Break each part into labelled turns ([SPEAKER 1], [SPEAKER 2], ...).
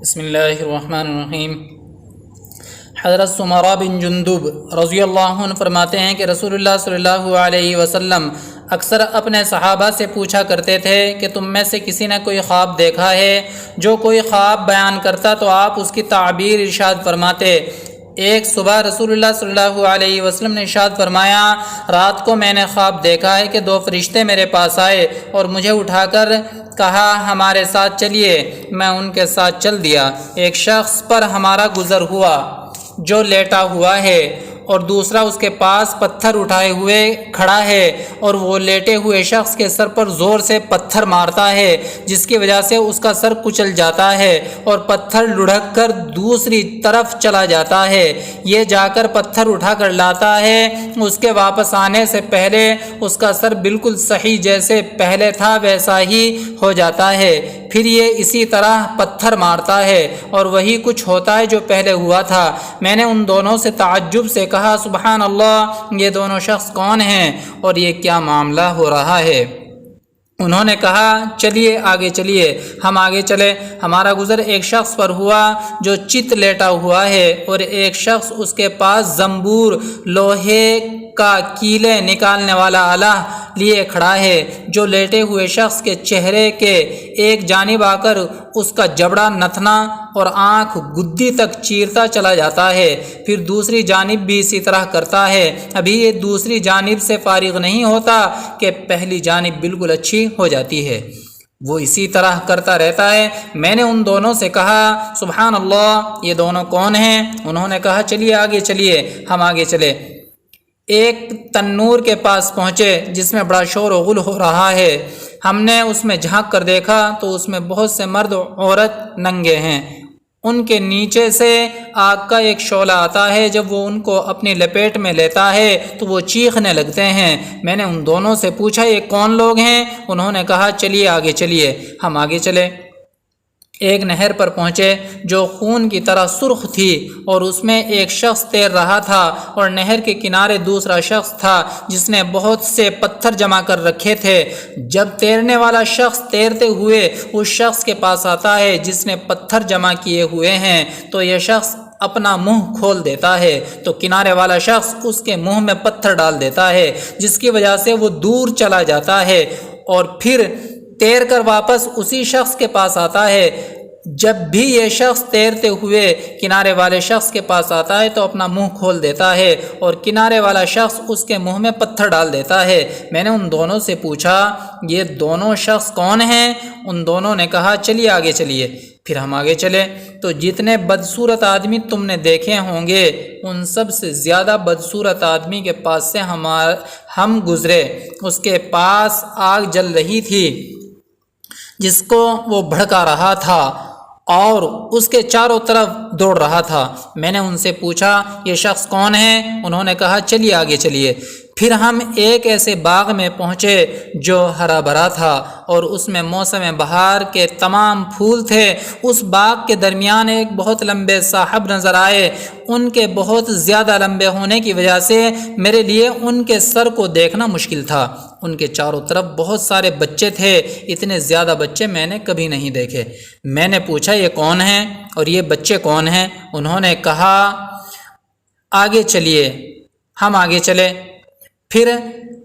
[SPEAKER 1] بسم اللہ الرحمن الرحیم۔ حضرت سمرہ بن جندب رضی اللہ عنہ فرماتے ہیں کہ رسول اللہ صلی اللہ علیہ وسلم اکثر اپنے صحابہ سے پوچھا کرتے تھے کہ تم میں سے کسی نے کوئی خواب دیکھا ہے؟ جو کوئی خواب بیان کرتا تو آپ اس کی تعبیر ارشاد فرماتے۔ ایک صبح رسول اللہ صلی اللہ علیہ وسلم نے ارشاد فرمایا، رات کو میں نے خواب دیکھا ہے کہ دو فرشتے میرے پاس آئے اور مجھے اٹھا کر کہا ہمارے ساتھ چلیے۔ میں ان کے ساتھ چل دیا۔ ایک شخص پر ہمارا گزر ہوا جو لیٹا ہوا ہے اور دوسرا اس کے پاس پتھر اٹھائے ہوئے کھڑا ہے، اور وہ لیٹے ہوئے شخص کے سر پر زور سے پتھر مارتا ہے جس کی وجہ سے اس کا سر کچل جاتا ہے اور پتھر لڑھک کر دوسری طرف چلا جاتا ہے۔ یہ جا کر پتھر اٹھا کر لاتا ہے، اس کے واپس آنے سے پہلے اس کا سر بالکل صحیح جیسے پہلے تھا ویسا ہی ہو جاتا ہے۔ پھر یہ اسی طرح پتھر مارتا ہے اور وہی کچھ ہوتا ہے جو پہلے ہوا تھا۔ میں نے ان دونوں سے تعجب سے کہا سبحان اللہ، یہ دونوں شخص کون ہیں اور یہ کیا معاملہ ہو رہا ہے؟ انہوں نے کہا چلیے آگے چلیے۔ ہم آگے چلے۔ ہمارا گزر ایک شخص پر ہوا جو چت لیٹا ہوا ہے اور ایک شخص اس کے پاس زنبور لوہے کا کیلے نکالنے والا آلہ لیے کھڑا ہے۔ جو لیٹے ہوئے شخص کے چہرے کے ایک جانب آ کر اس کا جبڑا نتنا اور آنکھ گدی تک چیرتا چلا جاتا ہے، پھر دوسری جانب بھی اسی طرح کرتا ہے۔ ابھی یہ دوسری جانب سے فارغ نہیں ہوتا کہ پہلی جانب بالکل اچھی ہو جاتی ہے۔ وہ اسی طرح کرتا رہتا ہے۔ میں نے ان دونوں سے کہا سبحان اللہ، یہ دونوں کون ہیں؟ انہوں نے کہا چلیے آگے چلیے۔ ہم آگے چلے۔ ایک تنور کے پاس پہنچے جس میں بڑا شور و غل ہو رہا ہے۔ ہم نے اس میں جھانک کر دیکھا تو اس میں بہت سے مرد و عورت ننگے ہیں۔ ان کے نیچے سے آگ کا ایک شعلہ آتا ہے۔ جب وہ ان کو اپنی لپیٹ میں لیتا ہے تو وہ چیخنے لگتے ہیں۔ میں نے ان دونوں سے پوچھا یہ کون لوگ ہیں؟ انہوں نے کہا چلیے آگے چلیے۔ ہم آگے چلے۔ ایک نہر پر پہنچے جو خون کی طرح سرخ تھی اور اس میں ایک شخص تیر رہا تھا، اور نہر کے کنارے دوسرا شخص تھا جس نے بہت سے پتھر جمع کر رکھے تھے۔ جب تیرنے والا شخص تیرتے ہوئے اس شخص کے پاس آتا ہے جس نے پتھر جمع کیے ہوئے ہیں تو یہ شخص اپنا منہ کھول دیتا ہے تو کنارے والا شخص اس کے منہ میں پتھر ڈال دیتا ہے، جس کی وجہ سے وہ دور چلا جاتا ہے اور پھر تیر کر واپس اسی شخص کے پاس آتا ہے۔ جب بھی یہ شخص تیرتے ہوئے کنارے والے شخص کے پاس آتا ہے تو اپنا منہ کھول دیتا ہے اور کنارے والا شخص اس کے منہ میں پتھر ڈال دیتا ہے۔ میں نے ان دونوں سے پوچھا یہ دونوں شخص کون ہیں؟ ان دونوں نے کہا چلیے آگے چلیے۔ پھر ہم آگے چلے تو جتنے بدصورت آدمی تم نے دیکھے ہوں گے ان سب سے زیادہ بدصورت آدمی کے پاس سے ہم گزرے۔ اس کے پاس آگ جل رہی تھی جس کو وہ بھڑکا رہا تھا اور اس کے چاروں طرف دوڑ رہا تھا۔ میں نے ان سے پوچھا یہ شخص کون ہے؟ انہوں نے کہا چلیے آگے چلیے۔ پھر ہم ایک ایسے باغ میں پہنچے جو ہرا بھرا تھا اور اس میں موسم بہار کے تمام پھول تھے۔ اس باغ کے درمیان ایک بہت لمبے صاحب نظر آئے۔ ان کے بہت زیادہ لمبے ہونے کی وجہ سے میرے لیے ان کے سر کو دیکھنا مشکل تھا۔ ان کے چاروں طرف بہت سارے بچے تھے۔ اتنے زیادہ بچے میں نے کبھی نہیں دیکھے۔ میں نے پوچھا یہ کون ہیں اور یہ بچے کون ہیں؟ انہوں نے کہا آگے چلیے۔ ہم آگے چلے۔ پھر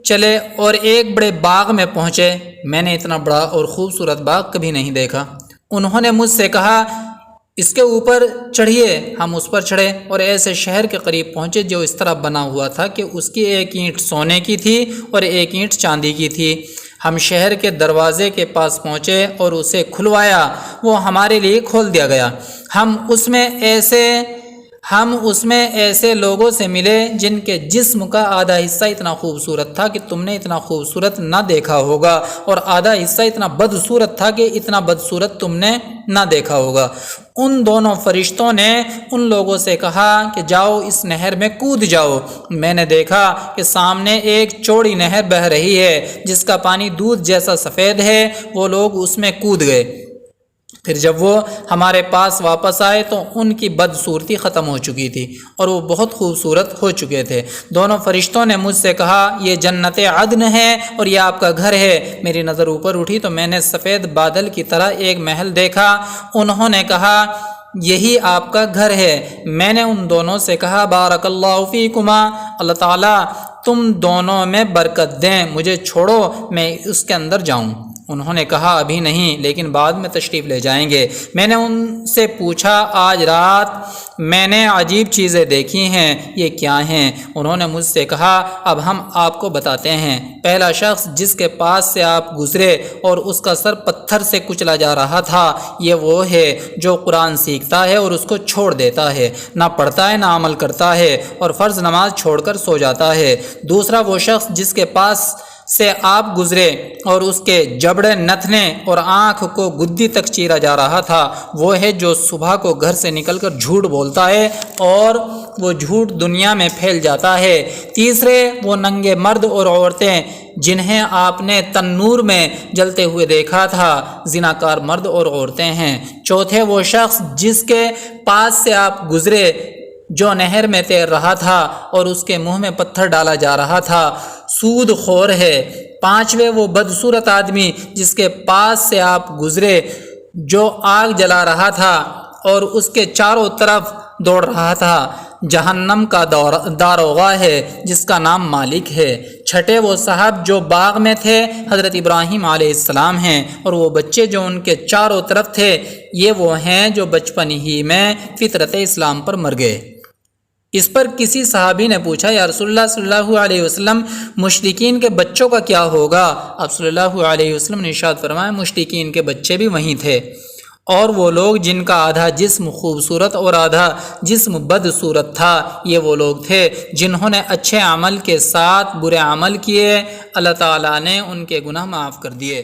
[SPEAKER 1] چلے اور ایک بڑے باغ میں پہنچے۔ میں نے اتنا بڑا اور خوبصورت باغ کبھی نہیں دیکھا۔ انہوں نے مجھ سے کہا اس کے اوپر چڑھیے۔ ہم اس پر چڑھے اور ایسے شہر کے قریب پہنچے جو اس طرح بنا ہوا تھا کہ اس کی ایک اینٹ سونے کی تھی اور ایک اینٹ چاندی کی تھی۔ ہم شہر کے دروازے کے پاس پہنچے اور اسے کھلوایا۔ وہ ہمارے لیے کھول دیا گیا۔ ہم اس میں ایسے لوگوں سے ملے جن کے جسم کا آدھا حصہ اتنا خوبصورت تھا کہ تم نے اتنا خوبصورت نہ دیکھا ہوگا، اور آدھا حصہ اتنا بدصورت تھا کہ اتنا بدصورت تم نے نہ دیکھا ہوگا۔ ان دونوں فرشتوں نے ان لوگوں سے کہا کہ جاؤ اس نہر میں کود جاؤ۔ میں نے دیکھا کہ سامنے ایک چوڑی نہر بہہ رہی ہے جس کا پانی دودھ جیسا سفید ہے۔ وہ لوگ اس میں کود گئے۔ پھر جب وہ ہمارے پاس واپس آئے تو ان کی بدصورتی ختم ہو چکی تھی اور وہ بہت خوبصورت ہو چکے تھے۔ دونوں فرشتوں نے مجھ سے کہا یہ جنت عدن ہے اور یہ آپ کا گھر ہے۔ میری نظر اوپر اٹھی تو میں نے سفید بادل کی طرح ایک محل دیکھا۔ انہوں نے کہا یہی آپ کا گھر ہے۔ میں نے ان دونوں سے کہا بارک اللہ فیکما، اللہ تعالیٰ تم دونوں میں برکت دیں، مجھے چھوڑو میں اس کے اندر جاؤں۔ انہوں نے کہا ابھی نہیں، لیکن بعد میں تشریف لے جائیں گے۔ میں نے ان سے پوچھا آج رات میں نے عجیب چیزیں دیکھی ہیں، یہ کیا ہیں؟ انہوں نے مجھ سے کہا اب ہم آپ کو بتاتے ہیں۔ پہلا شخص جس کے پاس سے آپ گزرے اور اس کا سر پتھر سے کچلا جا رہا تھا، یہ وہ ہے جو قرآن سیکھتا ہے اور اس کو چھوڑ دیتا ہے، نہ پڑھتا ہے نہ عمل کرتا ہے اور فرض نماز چھوڑ کر سو جاتا ہے۔ دوسرا وہ شخص جس کے پاس سے آپ گزرے اور اس کے جبڑے نتنے اور آنکھ کو گدی تک چیرا جا رہا تھا، وہ ہے جو صبح کو گھر سے نکل کر جھوٹ بولتا ہے اور وہ جھوٹ دنیا میں پھیل جاتا ہے۔ تیسرے وہ ننگے مرد اور عورتیں جنہیں آپ نے تنور میں جلتے ہوئے دیکھا تھا، زناکار مرد اور عورتیں ہیں۔ چوتھے وہ شخص جس کے پاس سے آپ گزرے جو نہر میں تیر رہا تھا اور اس کے منہ میں پتھر ڈالا جا رہا تھا، سود خور ہے۔ پانچویں وہ بدصورت آدمی جس کے پاس سے آپ گزرے جو آگ جلا رہا تھا اور اس کے چاروں طرف دوڑ رہا تھا، جہنم کا داروغہ ہے جس کا نام مالک ہے۔ چھٹے وہ صاحب جو باغ میں تھے حضرت ابراہیم علیہ السلام ہیں، اور وہ بچے جو ان کے چاروں طرف تھے یہ وہ ہیں جو بچپن ہی میں فطرت اسلام پر مر گئے۔ اس پر کسی صحابی نے پوچھا یا رسول اللہ صلی اللہ علیہ وسلم مشرکین کے بچوں کا کیا ہوگا؟ آپ صلی اللہ علیہ وسلم نے ارشاد فرمایا مشرکین کے بچے بھی وہیں تھے، اور وہ لوگ جن کا آدھا جسم خوبصورت اور آدھا جسم بدصورت تھا، یہ وہ لوگ تھے جنہوں نے اچھے عمل کے ساتھ برے عمل کیے، اللہ تعالیٰ نے ان کے گناہ معاف کر دیے۔